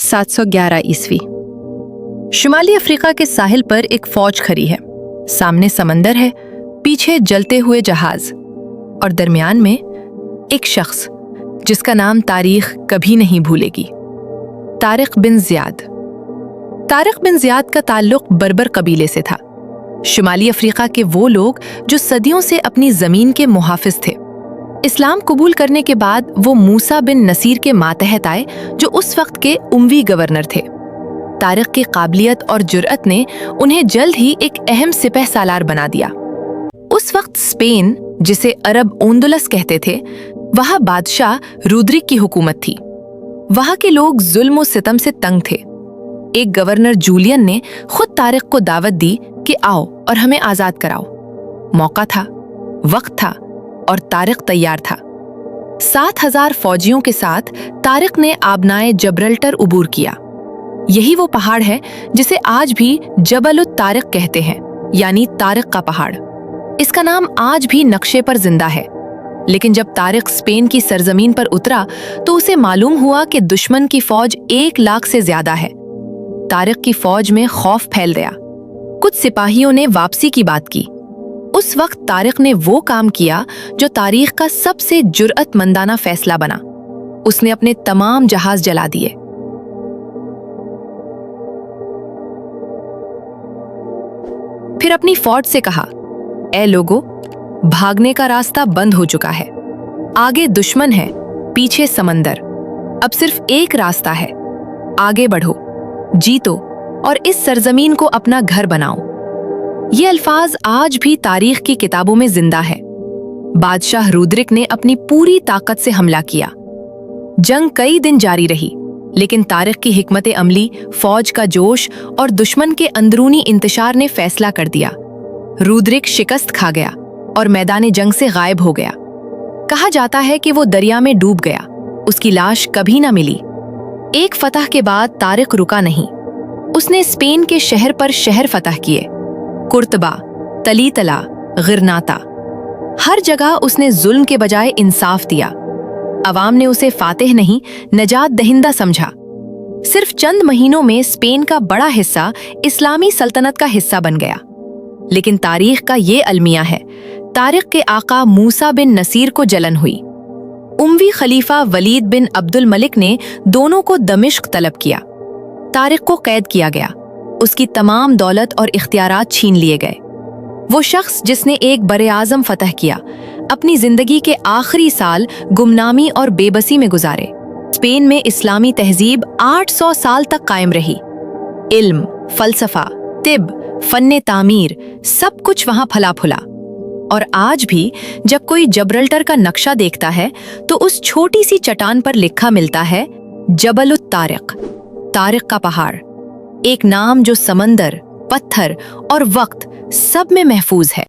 711 ईस्वी। शुमाली अफ्रीका के साहिल पर एक फौज खड़ी है। सामने समंदर है, पीछे जलते हुए जहाज और दरमियान में एक शख्स जिसका नाम तारीख कभी नहीं भूलेगी, Tariq bin Ziyad. Tariq bin Ziyad का ताल्लुक बर्बर कबीले से था। शुमाली अफ्रीका के वो लोग जो सदियों से अपनी ज़मीन के मुहाफिज थे। इस्लाम कबूल करने के बाद वो मूसा बिन नसीर के मातहत आए, जो उस वक्त के उमवी गवर्नर थे। तारिक की काबिलियत और जुर्अत ने उन्हें जल्द ही एक अहम सिपह सालार बना दिया। उस वक्त स्पेन, जिसे अरब ओंदुलस कहते थे, वहाँ बादशाह रूद्रिक की हुकूमत थी। वहाँ के लोग जुल्म और सितम से तंग थे। एक गवर्नर जूलियन ने खुद तारिक को दावत दी कि आओ और हमें आजाद कराओ। मौका था, वक्त था और तारिक तैयार था। 7,000 फौजियों के साथ तारिक ने आबनाए जबरल्टर उबूर किया। यही वो पहाड़ है जिसे आज भी जबल तारिक कहते हैं, यानी तारिक का पहाड़। इसका नाम आज भी नक्शे पर जिंदा है। लेकिन जब तारिक स्पेन की सरजमीन पर उतरा तो उसे मालूम हुआ कि दुश्मन की फौज 1 लाख से ज्यादा है। तारिक की फौज में खौफ फैल गया। कुछ सिपाहियों ने वापसी की बात की। उस वक्त तारिक ने वो काम किया जो तारीख का सबसे जुर्अतमंदाना फैसला बना। उसने अपने तमाम जहाज जला दिए। फिर अपनी फौज से कहा, ए लोगो, भागने का रास्ता बंद हो चुका है। आगे दुश्मन है, पीछे समंदर। अब सिर्फ एक रास्ता है, आगे बढ़ो, जीतो और इस सरजमीन को अपना घर बनाओ। ये अल्फाज आज भी तारीख की किताबों में जिंदा है। बादशाह रूद्रिक ने अपनी पूरी ताकत से हमला किया। जंग कई दिन जारी रही, लेकिन तारिक की हिकमत अमली, फौज का जोश और दुश्मन के अंदरूनी इंतशार ने फैसला कर दिया। रूद्रिक शिकस्त खा गया और मैदान जंग से गायब हो गया। कहा जाता है कि वो दरिया में डूब गया। उसकी लाश कभी ना मिली। एक फतह के बाद तारिक रुका नहीं। उसने स्पेन के शहर पर शहर फतह किए। कुर्तबा, तलीतला, गिरनाता, हर जगह उसने जुल्म के बजाय इंसाफ दिया। अवाम ने उसे फातिह नहीं, नजात दहिंदा समझा। सिर्फ चंद महीनों में स्पेन का बड़ा हिस्सा इस्लामी सल्तनत का हिस्सा बन गया। लेकिन तारीख का ये अलमिया है, तारिक के आका मूसा बिन नसीर को जलन हुई। उमवी खलीफा वलीद बिन अब्दुल मलिक ने दोनों को दमिश्क तलब किया। तारिक को कैद किया गया। उसकी तमाम दौलत और इख्तियारात छीन लिए गए। वो शख्स जिसने एक बरे-आज़म फतह किया, अपनी जिंदगी के आखिरी साल गुमनामी और बेबसी में गुजारे। स्पेन में इस्लामी तहजीब 800 साल तक कायम रही। इल्म, फलसफा, तिब, फन्ने तामीर, सब कुछ वहां फला फूला। और आज भी जब कोई जबरल्टर का नक्शा देखता है तो उस छोटी सी चट्टान पर लिखा मिलता है जबलुत तारिक, तारिक का पहाड़। एक नाम जो समंदर, पत्थर और वक्त सब में महफूज है।